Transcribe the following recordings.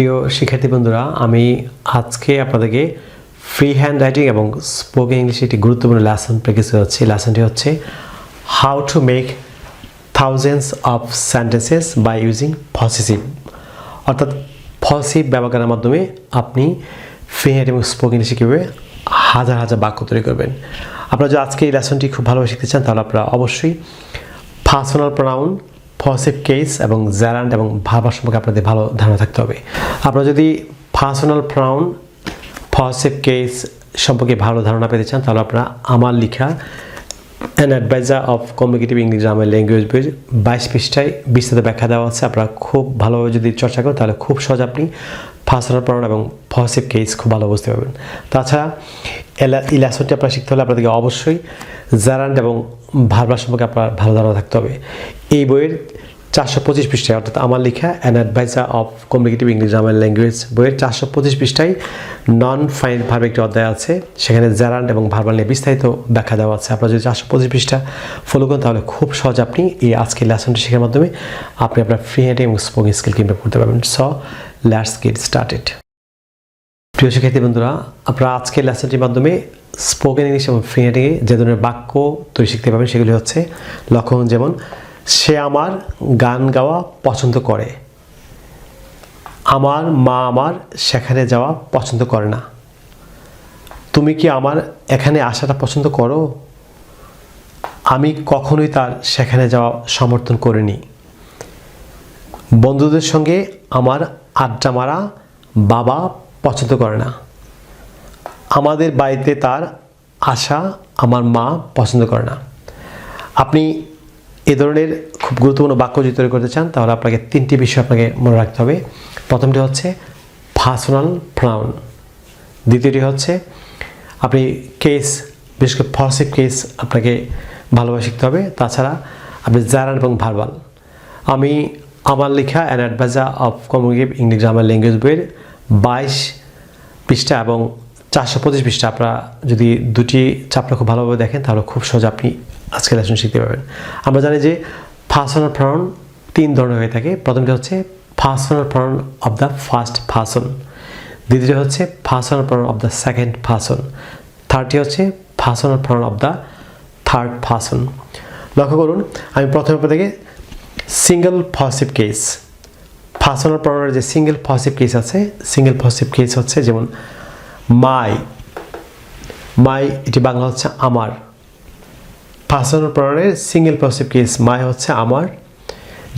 প্রিয় শিক্ষার্থী বন্ধুরা, আমি আজকে আপনাদেরকে ফ্রি হ্যান্ড রাইটিং এবং স্পোকেন ইংলিশে একটি গুরুত্বপূর্ণ লেসন প্র্যাকটিস হচ্ছে। লেসনটি হচ্ছে how to make thousands of sentences by using possessive, অর্থাৎ পসেসিভ ব্যবহারের মাধ্যমে আপনি ফ্রি হ্যান্ড এবং স্পোকেন ইংলিশে কীভাবে হাজার হাজার বাক্য তৈরি করবেন। আপনারা যদি আজকে এই লেসনটি খুব ভালোভাবে শিখতে চান তাহলে আপনারা অবশ্যই পার্সোনাল প্রোনাউন, পসেসিভ কেস এবং জারান্ড এবং ভার্ব সম্পর্কে আপনাদের ভালো ধারণা থাকতে হবে। আপনারা যদি পার্সোনাল প্রোনাউন, পসেসিভ কেস সম্পর্কে ভালো ধারণা পেতে চান তাহলে আপনারা আমার লেখা an adviser of communicative English grammar language বইয়ের 22 পৃষ্ঠায় বিস্তারিত ব্যাখ্যা দেওয়া আছে। আপনারা খুব ভালোভাবে যদি চর্চা করেন তাহলে খুব সহজ আপনি পার্সোনাল প্রোনাউন এবং পসেসিভ কেস খুব ভালো বুঝতে পারবেন। তাছাড়া এই লেসনটি আপনারা শিখতে হলে আপনাদেরকে অবশ্যই জারান্ড এবং ভার্ব সম্পর্কে আপনার ভালো ধারণা থাকতে হবে। এই বইয়ের 425 পৃষ্ঠায়, অর্থাৎ আমার লেখা an adviser of communicative English grammar language বইয়ের 425 পৃষ্ঠায় নন ফাইনাল ভার্ব একটি অধ্যায় আছে, সেখানে জারান্ড এবং ভার্বাল নিয়ে বিস্তারিত ব্যাখ্যা দেওয়া আছে। আপনারা যদি 425 পৃষ্ঠা ফলো করেন তাহলে খুব সহজ আপনি এই আজকের লেসনটি শেখার মাধ্যমে আপনি আপনার ফ্রি হ্যান্ড এবং স্পোকেন স্কিলকে ইমপ্রুভ করতে পারবেন। So let's get started. প্রিয় শিক্ষার্থী বন্ধুরা, আপনারা আজকের লেসনটির মাধ্যমে স্পোকেন ইংলিশ এবং ফ্রি হ্যান্ডে যে ধরনের বাক্য তৈরি শিখতে পাবেন সেগুলি হচ্ছে লক্ষণ, যেমন সে আমার গান গাওয়া পছন্দ করে, আমার মা আমার সেখানে যাওয়া পছন্দ করে না, তুমি কি আমার এখানে আসাটা পছন্দ করো, আমি কখনোই তার সেখানে যাওয়া সমর্থন করিনি, বন্ধুদের সঙ্গে আমার আড্ডা মারা বাবা পছন্দ করে না, আমাদের বাড়িতে তার আসা আমার মা পছন্দ করে না। আপনি এ ধরনের খুব গুরুত্বপূর্ণ বাক্য যদি তৈরি করতে চান তাহলে আপনাকে 3টি বিষয় আপনাকে মনে রাখতে হবে। প্রথমটি হচ্ছে পার্সোনাল প্রোনাউন, দ্বিতীয়টি হচ্ছে আপনি কেস, বিশেষ করে পসেসিভ কেস আপনাকে ভালোভাবে শিখতে হবে। তাছাড়া আপনি জারান্ড এবং ভার্বাল। আমি আমার লেখা an adviser of communicative English grammar language বইয়ের 22 পৃষ্ঠা এবং 425 পৃষ্ঠা আপনারা যদি দুটি চ্যাপ্টার খুব ভালোভাবে দেখেন তাহলে খুব সহজে আপনি আজকে লেসন শিখতে পারবেন। আমরা জানি যে পার্সোনাল প্রোনাউন 3 ধরনের হয়ে থাকে। প্রথমটি হচ্ছে personal pronoun of the first person, দ্বিতীয়টি হচ্ছে personal pronoun of the second person, থার্ডটি হচ্ছে personal pronoun of the third person. লক্ষ্য করুন, আমি প্রথমে আপনাদেরকে সিঙ্গেল পসেসিভ কেস, পার্সোনাল প্রোনাউনের যে সিঙ্গেল পসেসিভ কেস আছে, সিঙ্গেল পসেসিভ কেস হচ্ছে যেমন মাই, মাই এটি বাংলা হচ্ছে আমার। পার্সোনাল প্রোনাউনের সিঙ্গেল পসেসিভ কেস মাই হচ্ছে আমার,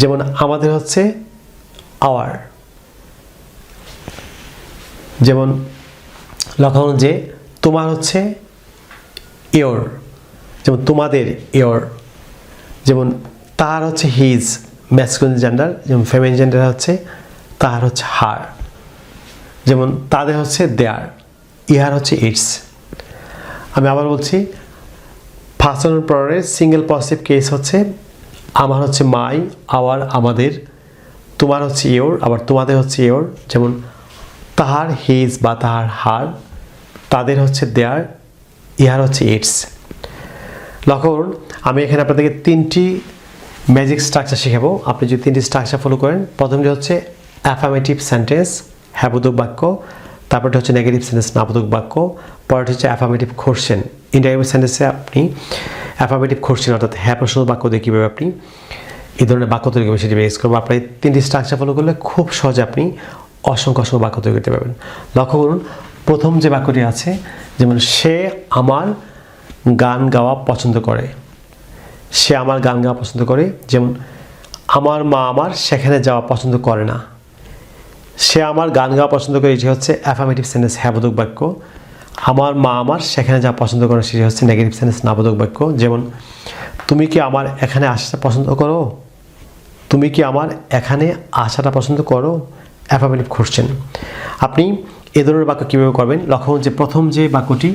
যেমন আমাদের হচ্ছে আওয়ার। যেমন লক্ষ্য করুন যে তোমার হচ্ছে ইয়োর, যেমন তোমাদের ইয়োর। যেমন তার হচ্ছে হিজ, ম্যাসকুলিন জেন্ডার, যেমন ফেমিনিন জেন্ডার হচ্ছে তার হচ্ছে হার। যেমন তাদের হচ্ছে দেয়ার, ইহার হচ্ছে ইটস। আমি আবার বলছি, পার্সোনাল প্রোনাউনের সিঙ্গেল পসেসিভ কেস হচ্ছে আমার হচ্ছে মাই, আওয়ার আমাদের, তোমার হচ্ছে ইয়োর, আবার তোমাদের হচ্ছে ইয়োর। যেমন তাহার হিজ বা তাহার হার, তাদের হচ্ছে দেয়ার, ইহার হচ্ছে ইটস। লক্ষ্য করুন, আমি এখানে আপনাদেরকে 3টি ম্যাজিক স্ট্রাকচার শেখাবো। আপনি যদি 3টি স্ট্রাকচার ফলো করেন, প্রথমটি হচ্ছে অ্যাফার্মেটিভ সেন্টেন্স, হ্যাবোধক বাক্য, তারপরটি হচ্ছে নেগেটিভ সেন্টেন্স, নাবোধক বাক্য, পরেরটি হচ্ছে অ্যাফার্মেটিভ কোশ্চেন। ইনডাইরেক্ট সেন্টেন্সে আপনি অ্যাফার্মেটিভ কোশ্চেন অর্থাৎ হ্যাঁ প্রশ্ন বাক্য দিয়ে কীভাবে আপনি এই ধরনের বাক্য তৈরি করবেন সেটি বেস করবো। আপনার এই 3টি স্ট্রাকচার ফলো করলে খুব সহজে আপনি অসংখ্য বাক্য তৈরি করতে পারবেন। লক্ষ্য করুন, প্রথম যে বাক্যটি আছে, যেমন সে আমার গান গাওয়া পছন্দ করে, সে আমার গান গাওয়া পছন্দ করে। যেমন আমার মা আমার সেখানে যাওয়া পছন্দ করে না, সে আমার গান গাওয়া পছন্দ করে, এটি হচ্ছে অ্যাফার্মেটিভ সেন্টেন্স, হ্যাবোধক বাক্য। আমার মা আমার সেখানে যাওয়া পছন্দ করে, সেটি হচ্ছে নেগেটিভ সেন্টেন্স, নাবোধক বাক্য। যেমন তুমি কি আমার এখানে আসাটা পছন্দ করো, তুমি কি আমার এখানে আসাটা পছন্দ করো, অ্যাফার্মেটিভ কোশ্চেন। আপনি এ ধরনের বাক্য কীভাবে করবেন? লক্ষ্য করুন যে প্রথম যে বাক্যটি,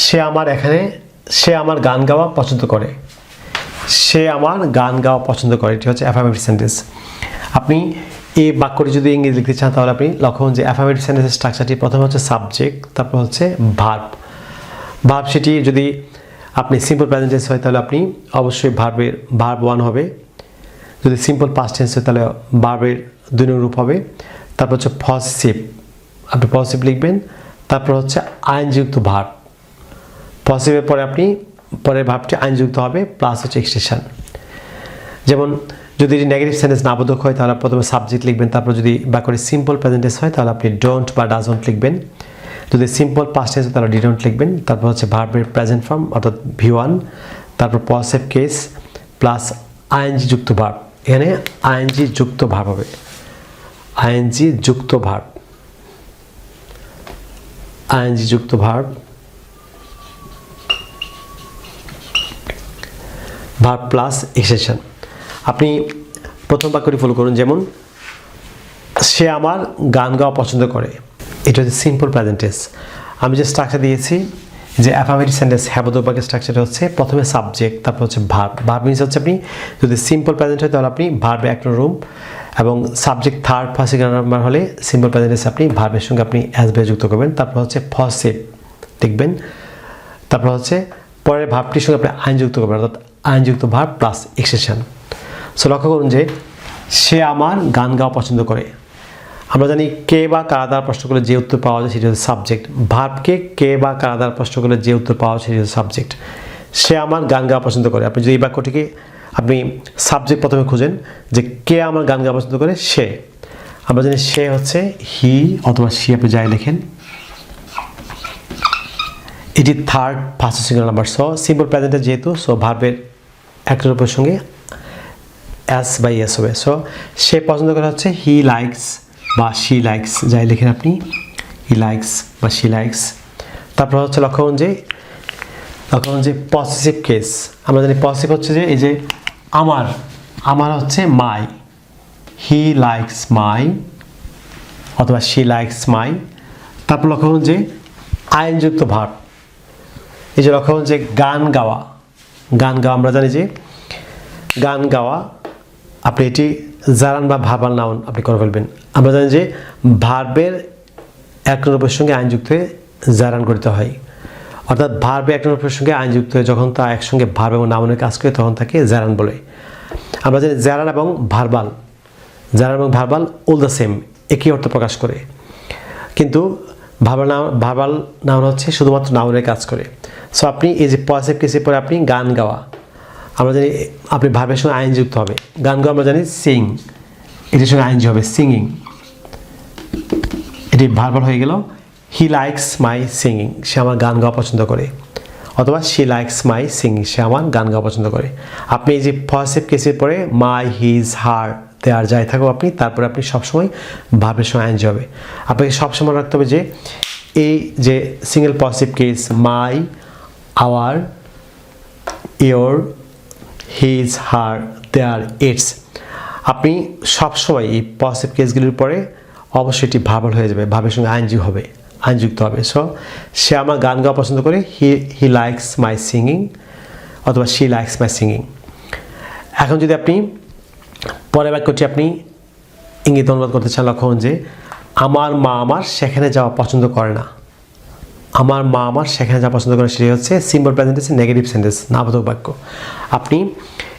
সে আমার এখানে, সে আমার গান গাওয়া পছন্দ করে, সে আমার গান গাওয়া পছন্দ করে, এটি হচ্ছে অ্যাফার্মেটিভ সেন্টেন্স। আপনি এই বাক্যটি যদি ইংরেজি লিখতে চান তাহলে আপনি লক্ষ্য করুন যে অ্যাফার্মেটিভ সেন্টেন্সের স্ট্রাকচারটি প্রথমে হচ্ছে সাবজেক্ট, তারপর হচ্ছে ভার্ব। ভার্ব সেটি যদি আপনি সিম্পল প্রেজেন্ট টেন্স হয় তাহলে আপনি অবশ্যই ভার্ব 1 হবে, যদি সিম্পল পাস্ট টেন্স হয় তাহলে ভার্বের 2 নং রূপ হবে, তারপর হচ্ছে পজিটিভ, আপনি পজিটিভ লিখবেন, তারপর হচ্ছে আইনযুক্ত ভার্ব, পজিটিভের পরে আপনি পরের ভার্বটি আইনযুক্ত হবে প্লাস হচ্ছে এক্সটেনশন। যেমন যদি এটি নেগেটিভ সেন্টেন্স না বোধক হয় তাহলে প্রথমে সাবজেক্ট লিখবেন, তারপর যদি বাক্যটি সিম্পল প্রেজেন্ট টেন্স হয় তাহলে আপনি ডোন্ট বা ডাজন্ট লিখবেন, যদি সিম্পল পাস্ট টেন্স হয় তাহলে ডিডন্ট লিখবেন, তারপর হচ্ছে ভার্বের প্রেজেন্ট ফর্ম অর্থাৎ V1, তারপর পজিটিভ কেস প্লাস আইএনজি যুক্ত ভার্ব, এখানে আইএনজি যুক্ত ভার্ব হবে, আইএনজি যুক্ত ভার্ব, আইএনজি যুক্ত ভার্ব, ভার্ব প্লাস এক্সটেনশন। আপনি প্রথম বাক্যটি ফলো করুন, যেমন সে আমার গান গাওয়া পছন্দ করে, এটা হচ্ছে সিম্পল প্রেজেন্ট টেন্স। আমি যে স্ট্রাকচার দিয়েছি যে অ্যাফার্মেটিভ সেন্টেন্স হ্যাবোধক বাক্যের স্ট্রাকচারটা হচ্ছে প্রথমে সাবজেক্ট, তারপর হচ্ছে ভার্ব। ভার্ব মিনস হচ্ছে আপনি যদি সিম্পল প্রেজেন্ট হয় তাহলে আপনি ভার্বে এক রুম, এবং subject third first second number হলে সিম্পল প্রেজেন্ট টেন্স আপনি ভার্বের সঙ্গে আপনি অ্যাজ বে যুক্ত করবেন, তারপর হচ্ছে পজিটিভ লিখবেন, তারপর হচ্ছে পরের ভার্বটির সঙ্গে আপনি আইন যুক্ত করবেন অর্থাৎ আইনযুক্ত ভার্ব প্লাস এক্সটেনশন। সো লক্ষ্য করুন যে সে আমার গান গাওয়া পছন্দ করে। আমরা জানি কে বা কারা দ্বারা প্রশ্ন করলে যে উত্তর পাওয়া যায় সেটি হচ্ছে সাবজেক্ট। ভার্বকে কে বা কারা দ্বারা প্রশ্ন করলে যে উত্তর পাওয়া যায় সেটি হচ্ছে সাবজেক্ট। সে আমার গান গাওয়া পছন্দ করে, আপনি যদি এই বাক্যটিকে আপনি সাবজেক্ট প্রথমে খুঁজেন যে কে আমার গান গাওয়া পছন্দ করে, সে, আমরা জানি সে হচ্ছে হি অথবা সি, আপনি যাই লেখেন, এটি third first singular number. So simple প্রেজেন্টে যেহেতু, সো ভার্বের একটা রূপের সঙ্গে এস বাই এস হবে। সো সে পছন্দ করে হচ্ছে হি লাইকস বা শি লাইকস, যাই লেখেন আপনি, হি লাইকস বা শি লাইকস। তারপর হচ্ছে লক্ষ্য করুন যে পজিটিভ কেস, আমরা জানি পজিটিভ হচ্ছে যে এই যে আমার হচ্ছে মাই, হি লাইকস মাই অথবা শি লাইকস মাই। তারপর লক্ষ্য করুন যে আইনযুক্ত ভার্ব, এই যে লক্ষ্য করুন যে গান গাওয়া, আমরা জানি যে গান গাওয়া আপনি এটি জারান বা ভার্বাল নাউন আপনি করে ফেলবেন। আমরা জানি যে ভার্বের এক রূপের সঙ্গে আইনযুক্ত হয়ে জারান করতে হয়, অর্থাৎ ভার্বে এক রূপের সঙ্গে আইনযুক্ত হয়ে যখন তা একসঙ্গে ভার্ব এবং নাউনের কাজ করে তখন তাকে জারান বলে। আমরা জানি জারান এবং ভার্বাল অল দ্য সেম, একই অর্থ প্রকাশ করে, কিন্তু ভার্বাল নাউন হচ্ছে শুধুমাত্র নাউনের কাজ করে। সো আপনি এই যে পজিটিভ কেসের পরে আপনি গান গাওয়া, আমরা জানি আপনি ভার্বের সঙ্গে আইন যুক্ত হবে, গান গাওয়া আমরা জানি সিং, এটির সঙ্গে আইনজি হবে সিঙ্গিং, এটি ভার্বাল হয়ে গেল। হি লাইকস মাই সিঙ্গিং, সে আমার গান গাওয়া পছন্দ করে, অথবা শি লাইকস মাই সিঙ্গিং, সে আমার গান গাওয়া পছন্দ করে। আপনি এই যে পজিটিভ কেসের পরে মাই, হিজ, হার, দেয়ার যাই থাকো আপনি, তারপরে আপনি সবসময় ভার্বের সঙ্গে আইনজি হবে। আপনাকে সবসময় রাখতে হবে যে এই যে single positive case my, our, your, his, her, their, its, আপনি সবসময় এই পজিটিভ কেসগুলির পরে অবশ্যই এটি ভার্বাল হয়ে যাবে, ভার্বের সঙ্গে আইনযুক্ত হবে। সো সে আমার গান গাওয়া পছন্দ করে, হি লাইকস মাই সিঙ্গিং অথবা শি লাইকস মাই সিঙ্গিং। এখন যদি আপনি পরের বাক্যটি আপনি ইঙ্গিত অনুবাদ করতে চান, লক্ষ্য করুন যে আমার মা আমার সেখানে যাওয়া পছন্দ করে না। আমার মা আমার সেখানে যাওয়া পছন্দ করে, সেটি হচ্ছে সিম্পল প্রেজেন্ট টেন্সে নেগেটিভ সেন্টেন্স, নাবোধক বাক্য। আপনি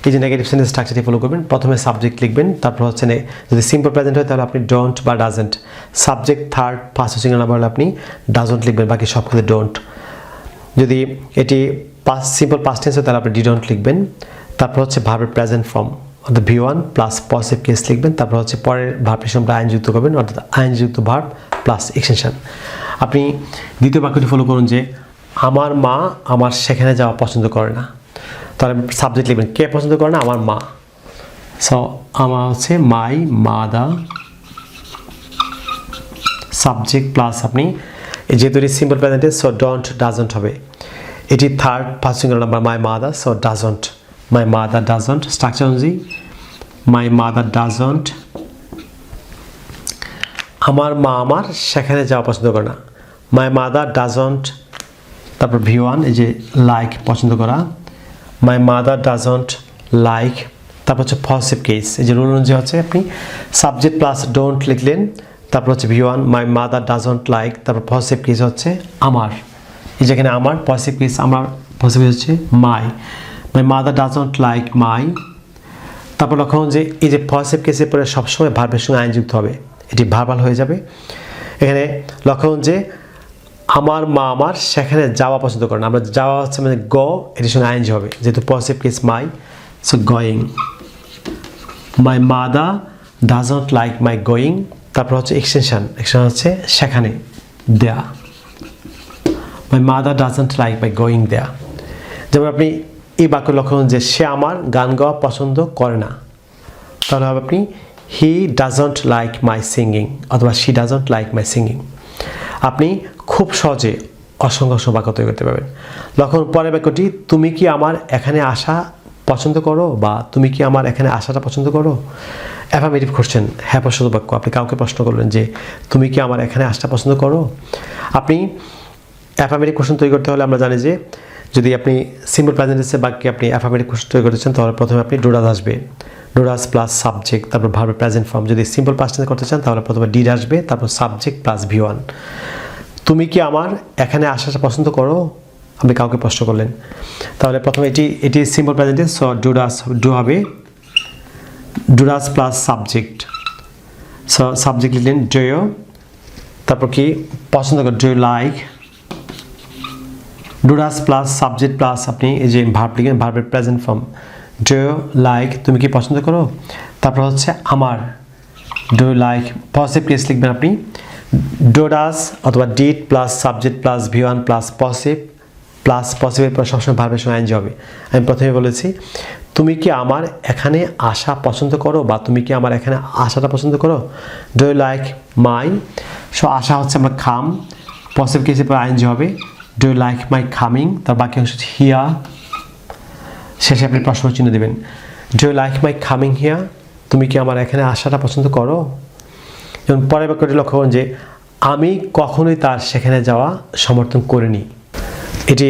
এই যে নেগেটিভ সেন্টেন্স স্ট্রাকচারটি ফলো করবেন, প্রথমে সাবজেক্ট লিখবেন, তারপর হচ্ছে যদি সিম্পল প্রেজেন্ট হয় তাহলে আপনি ডোন্ট বা doesn't, subject third first singular number হলে আপনি ডাজন্ট লিখবেন, বাকি সব ক্ষেত্রে ডোন্ট। যদি এটি সিম্পল পাস্ট টেন্স হয় তাহলে আপনি ডিডন্ট লিখবেন, তারপর হচ্ছে ভার্বের প্রেজেন্ট ফর্ম অর্থাৎ V1 প্লাস পজিটিভ কেস লিখবেন, তারপর হচ্ছে পরের ভার্বের সঙ্গে আইনযুক্ত করবেন অর্থাৎ আইনযুক্ত ভার্ব প্লাস এক্সটেনশন। আপনি দ্বিতীয় বাক্যটি ফলো করুন যে আমার মা আমার সেখানে যাওয়া পছন্দ করে না, তাহলে সাবজেক্ট লিখবেন কে পছন্দ করে না, আমার মা। সো আমার হচ্ছে মাই মাদার, সাবজেক্ট প্লাস আপনি যেহেতু এটি simple present tense, so don't doesn't হবে, এটি third first singular number my mother, so doesn't, my mother doesn't. Structure অনুযায়ী মাই মাদার ডাজন্ট, আমার মা আমার সেখানে যাওয়া পছন্দ করে না, মাই মাদার ডাজন্ট, তারপর V1 এই যে লাইক পছন্দ করা, মাই মাদার ডাজন্ট লাইক, তারপর হচ্ছে পজিটিভ কেস, এই যে রুল অনুযায়ী হচ্ছে আপনি সাবজেক্ট প্লাস ডোন্ট লিখলেন, তারপর হচ্ছে V1 my mother doesn't like, তারপর পজিটিভ কেস হচ্ছে আমার, এই যেখানে আমার পজিটিভ কেস, আমার পজিটিভ কেস হচ্ছে মাই মাদার ডাজন্ট লাইক মাই। তারপর লক্ষ্য করুন যে এই যে পজিটিভ কেসের পরে সবসময় ভার্বের সঙ্গে আইনযুক্ত হবে, এটি ভার্বাল হয়ে যাবে। এখানে লক্ষ্য করুন যে আমার মা আমার সেখানে যাওয়া পছন্দ করে না, আমরা যাওয়া হচ্ছে মানে গো, এটির সঙ্গে আইএনজি হবে যেহেতু positive case my, so going. My mother doesn't like my going, তারপর হচ্ছে এক্সটেনশন হচ্ছে সেখানে, দেয়া। মাই mother doesn't like my going দেয়া। যেমন আপনি এই বাক্য লক্ষ্য করুন যে সে আমার গান গাওয়া পছন্দ করে না, তাহলে হবে আপনি he doesn't like my singing অথবা she doesn't like my singing. আপনি খুব সহজে অসংখ্য বাক্য তৈরি করতে পারবেন। লক্ষ্য পরের বাক্যটি, তুমি কি আমার এখানে আসা পছন্দ করো, বা তুমি কি আমার এখানে আসাটা পছন্দ করো। অ্যাফার্মেটিভ কোশ্চেন, হ্যাঁ প্রশ্ন বাক্য। আপনি কাউকে প্রশ্ন করলেন যে তুমি কি আমার এখানে আসা পছন্দ করো। আপনি অ্যাফার্মেটিভ কোশ্চেন তৈরি করতে হলে আমরা জানি যে যদি আপনি সিম্পল প্রেজেন্ট টেন্সের বাক্যে আপনি অ্যাফার্মেটিভ কোশ্চেন তৈরি করতেছেন তাহলে প্রথমে আপনি ডু ডাজ আসবে, ডু ডাজ প্লাস সাবজেক্ট, তারপর ভার্বের প্রেজেন্ট ফর্ম। যদি সিম্পল পাস্ট টেন্স করতে চান তাহলে প্রথমে ডিড আসবে, তারপর সাবজেক্ট প্লাস V1। তুমি কি আমার এখানে আসাটা পছন্দ করো, আপনি কাউকে প্রশ্ন করলেন, তাহলে প্রথমে এটি simple present tense, so do হবে do does plus subject, so subject লিখলেন ডু ইউ, তারপর কি পছন্দ করেন do you like, do does plus subject plus আপনি এই যে ভার্ব লিখেন, ভার্বের present form do you like, তুমি কি পছন্দ করো। তারপর হচ্ছে আমার do you like, positive case লিখবেন আপনি ডু ডাজ অথবা did plus subject plus V1 plus possible পর সবসময় ভার্বের সঙ্গে আইএনজি হবে। আমি প্রথমে বলেছি তুমি কি আমার এখানে আসা পছন্দ করো, বা তুমি কি আমার এখানে আসাটা পছন্দ করো। Do you like my, so আসা হচ্ছে আমরা খাম, পসিবল কেসের পর আইএনজি হবে do you like my coming, তার বাকি অংশ হচ্ছে হিয়া, শেষে আপনি প্রশ্ন চিহ্ন দেবেন do you like my coming here, তুমি কি আমার এখানে আসাটা পছন্দ করো। এবং পরের বাক্যটি লক্ষ্য করুন যে আমি কখনোই তার সেখানে যাওয়া সমর্থন করিনি। এটি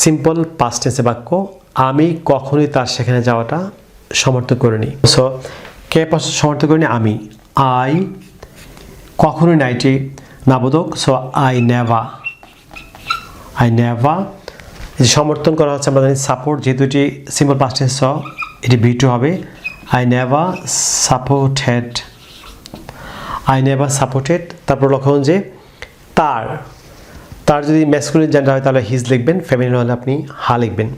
সিম্পল পাস্ট টেন্সের বাক্য, আমি কখনোই তার সেখানে যাওয়াটা সমর্থন করিনি। সো কে সমর্থন করিনি, আমি, আই, কখনোই না এটি নাবোধক, সো আই নেভার, সমর্থন করা হচ্ছে আমরা জানি সাপোর্ট, যেহেতু এটি সিম্পল পাস্ট টেন্স এটি V2 হবে, আই নেভার সাপোর্টেড। তারপর লক্ষ্য করুন যে তার যদি ম্যাসকুলিন জেন্ডার হয় তাহলে হিজ লিখবেন, ফেমিনিন হলে আপনি হা লিখবেন।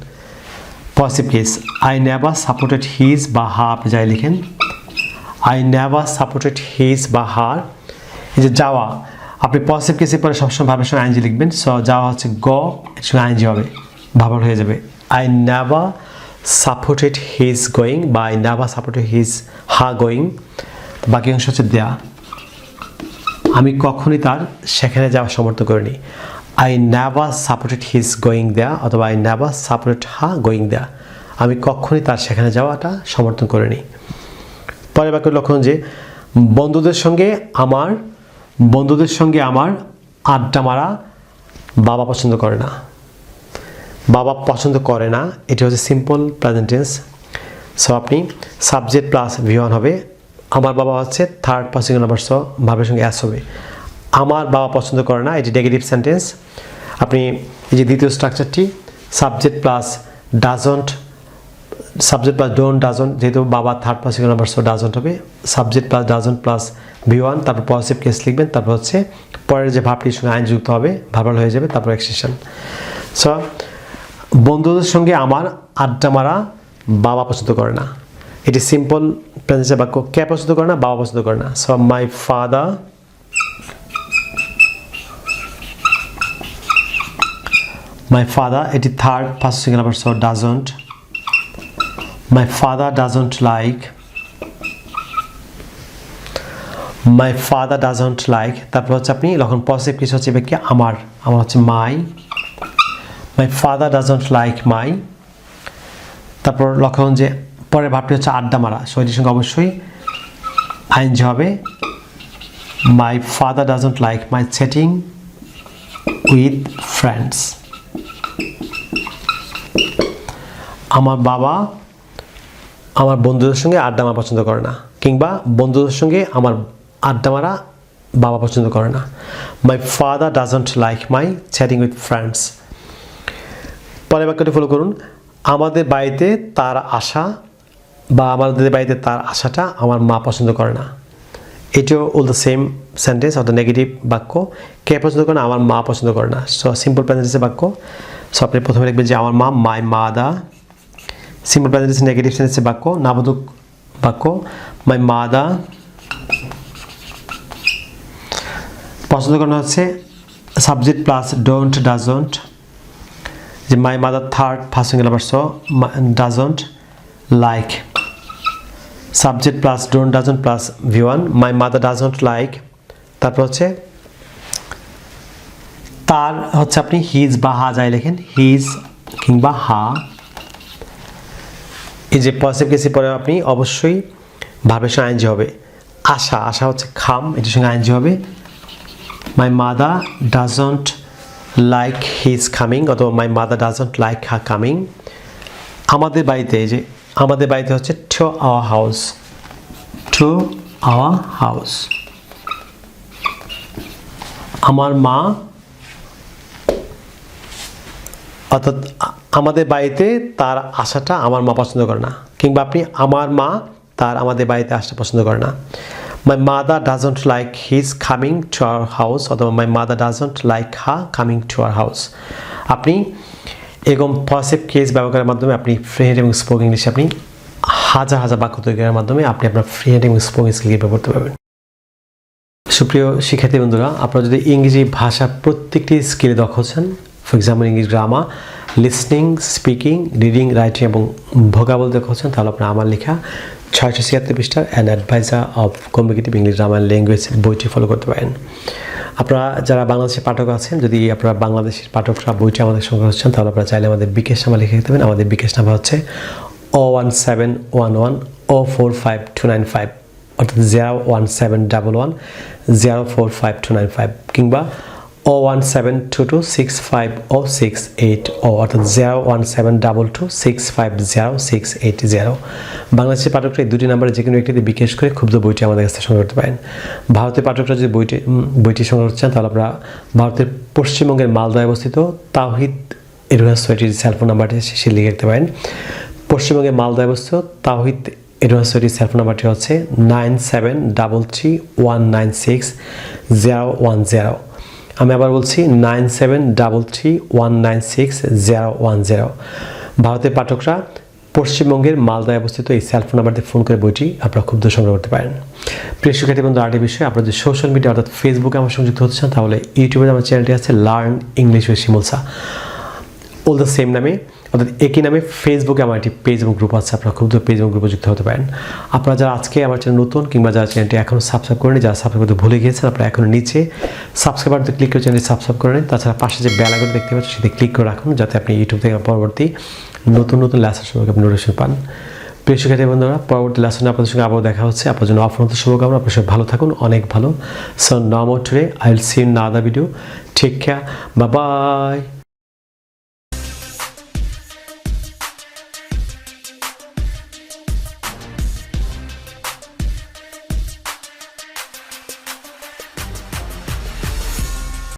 Positive case I never supported his বা হা, আপনি যাই লিখেন আই নেভার সাপোর্টেড হিজ বা হার। এই যে যাওয়া, আপনি পজিটিভ কেসের পরে সবসময় ভার্বের সঙ্গে আইএনজি লিখবেন, সো যাওয়া হচ্ছে গো, এর সঙ্গে আইএনজি হবে, ভার্বাল হয়ে যাবে I never supported his going বা I never supported his her going. বাকি অংশ হচ্ছে দেয়া, আমি কখনই তার সেখানে যাওয়া সমর্থন করিনি, I never supported his going there অথবা I never supported her going there, আমি কখনই তার সেখানে যাওয়াটা সমর্থন করিনি। পরের বাক্য লক্ষণ যে বন্ধুদের সঙ্গে আমার আড্ডা মারা বাবা পছন্দ করে না, এটি হচ্ছে সিম্পল প্রেজেন্ট টেন্স, সো আপনি সাবজেক্ট প্লাস V1 হবে, আমার বাবা হচ্ছে থার্ড পার্সন নাম্বার, সো ভার্বের সঙ্গে অ্যাস হবে, আমার বাবা পছন্দ করে না, এটি নেগেটিভ সেন্টেন্স। আপনি এই যে দ্বিতীয় স্ট্রাকচারটি সাবজেক্ট প্লাস ডোন্ট ডাজন্ট, যেহেতু বাবা third person number, so doesn't হবে, subject plus doesn't plus V1, তারপর পজিটিভ কেস লিখবেন, তারপর হচ্ছে পরের যে ভার্বটির সঙ্গে আইন যুক্ত হবে, ভার্বাল হয়ে যাবে, তারপর এক্সটেনশন। সো বন্ধুদের সঙ্গে আমার আড্ডা মারা বাবা পছন্দ করে না, এটি সিম্পল প্রেজেন্টের বাক্য, কে পছন্দ করে না, বাবা পছন্দ করে না, সো মাই ফাদার, এটি third first single number, so doesn't, my father doesn't like, তারপর হচ্ছে আপনি যখন পজিটিভ কিছু হচ্ছে কি আমার হচ্ছে মাই ফাদার ডাজন্ট লাইক মাই, তারপর লক্ষ্য করুন যে পরের ভাবটি হচ্ছে আড্ডা মারা, সো এটির সঙ্গে অবশ্যই আইএনজি হবে, my father doesn't like my chatting with friends, আমার বাবা আমার বন্ধুদের সঙ্গে আড্ডা মারা পছন্দ করে না, কিংবা বন্ধুদের সঙ্গে আমার আড্ডা মারা বাবা পছন্দ করে না, my father doesn't like my chatting with friends. পরের বাক্যটি ফলো করুন, আমাদের বাড়িতে তার আসাটা আমার মা পছন্দ করে না, এটাও অল দ্য সেম সেন্টেন্স অর্থাৎ নেগেটিভ বাক্য। কে পছন্দ করে না? আমার মা পছন্দ করে না। সো সিম্পল প্রেজেন্ট বাক্য। সো আপনি প্রথমে লিখবেন যে আমার মা, my mother. Simple present negative সেন্টেন্সের বাক্য, নাবোধক বাক্য, মাই মাদার। পছন্দ করানো হচ্ছে সাবজেক্ট প্লাস ডোন্ট ডাজন্ট, যে my mother third first singular person doesn't like. Subject plus don't doesn't plus V1, my mother doesn't like. তারপর হচ্ছে তার হচ্ছে আপনি হিজ বা হা যাই লেখেন, হিজ কিংবা হা। এই যে পজিটিভ কেসের পরে আপনি অবশ্যই ভার্বের সঙ্গে আইএনজি হবে। আশা, আশা হচ্ছে খাম, এটির সঙ্গে আইএনজি হবে। My mother doesn't like his coming অথবা my mother doesn't like her coming. আমাদের বাড়িতে, এই যে আমাদের বাড়িতে হচ্ছে to our house, to our house. আমার মা, অর্থাৎ আমাদের বাড়িতে তার আসাটা আমার মা পছন্দ করে না, কিংবা আপনি আমার মা তার আমাদের বাড়িতে আসতে পছন্দ করে না। My mother doesn't like his coming to our house অথবা my mother doesn't like her coming to our house. আপনি এরকম পজিটিভ কেস ব্যবহারের মাধ্যমে আপনি ফ্রি হ্যান্ড এবং স্পোকেন ইংলিশে আপনি হাজার হাজার বাক্য তৈরি করার মাধ্যমে আপনি আপনার ফ্রি হ্যান্ড এবং স্পোকেন স্কিল ব্যবহার করতে পারবেন। সুপ্রিয় শিক্ষার্থী বন্ধুরা, আপনারা যদি ইংরেজি ভাষা প্রত্যেকটি স্কিলে দক্ষ হচ্ছেন, for example English grammar, listening, speaking, reading, writing এবং ভোকাবুলারি দক্ষ হচ্ছেন, তাহলে আপনারা আমার লেখা 676 পৃষ্ঠার an adviser of communicative English grammar language বইটি ফলো করতে পারেন। আপনারা যারা বাংলাদেশের পাঠক আছেন, যদি আপনারা বাংলাদেশের পাঠকরা বইটি আমাদের সঙ্গে হচ্ছেন, তাহলে আপনারা চাইলে আমাদের বিকাশ নাম্বার লিখে দেবেন। আমাদের বিকাশ নাম্বার হচ্ছে 01711045295, অর্থাৎ 01711045295, কিংবা 01722650680, অর্থাৎ 01722650680। বাংলাদেশের পাঠকরা এই দুটি নাম্বারে যে কোনো একটিতে বিকাশ করে ক্ষুব্ধ বইটি আমাদের কাছে সংগ্রহ করতে পারেন। ভারতের পাঠকরা যদি বইটি সংগ্রহ করছেন, তাহলে আপনারা ভারতের পশ্চিমবঙ্গের মালদায় অবস্থিত তাওহিদ এডুকেশন সোসাইটির সেলফোন নাম্বারটি সে লিখে রাখতে পারেন। পশ্চিমবঙ্গের মালদায় অবস্থিত তাওহিদ এডুকেশন সোসাইটির সেলফোন নাম্বারটি হচ্ছে 9733196010। আমি আবার বলছি 9733196010। ভারতের পাঠকরা পশ্চিমবঙ্গের মালদায় অবস্থিত এই সেলফোন নাম্বারতে ফোন করে বইটি আপনারা খুব দ্রুত সংগ্রহ করতে পারেন। প্রিয় শিক্ষার্থী বন্ধু, আরেকটি বিষয়, আপনারা যদি সোশ্যাল মিডিয়া অর্থাৎ ফেসবুকে আমার সংযুক্ত হতে চান, তাহলে ইউটিউবে আমার চ্যানেলটি আছে learn English with Shimul sir, all the same নামে, অর্থাৎ একই নামে ফেসবুকে আমার একটি পেজ এবং গ্রুপ আছে। আপনারা খুব দ্রুত পেজ এবং গ্রুপে যুক্ত হতে পারেন। আপনারা যারা আজকে আমার চ্যানেল নতুন, কিংবা যারা চ্যানেলটি এখনও সাবস্ক্রাইব করেনি, যারা সাবস্ক্রাইব করতে ভুলে গিয়েছেন, আপনারা এখন নিচে সাবস্ক্রাইব বাটনতে ক্লিক করে চ্যানেলটি সাবস্ক্রাইব করে নিন। তাছাড়া পাশে যে বেল আইকন দেখতে পাচ্ছেন সেটি ক্লিক করে রাখুন, যাতে আপনি ইউটিউব থেকে পরবর্তী নতুন নতুন লেসন সম্পর্কে আপনি নোটিফিকেশন পান। প্রিয় শিক্ষার্থী বন্ধুরা, পরবর্তী লেসনে আপনাদের সঙ্গে আবার দেখা হচ্ছে। আপনার জন্য অফুরন্ত শুভকামনা। আপনার সবাই ভালো থাকুন, অনেক ভালো। So now more today, I will see you in another video. Take care, bye by.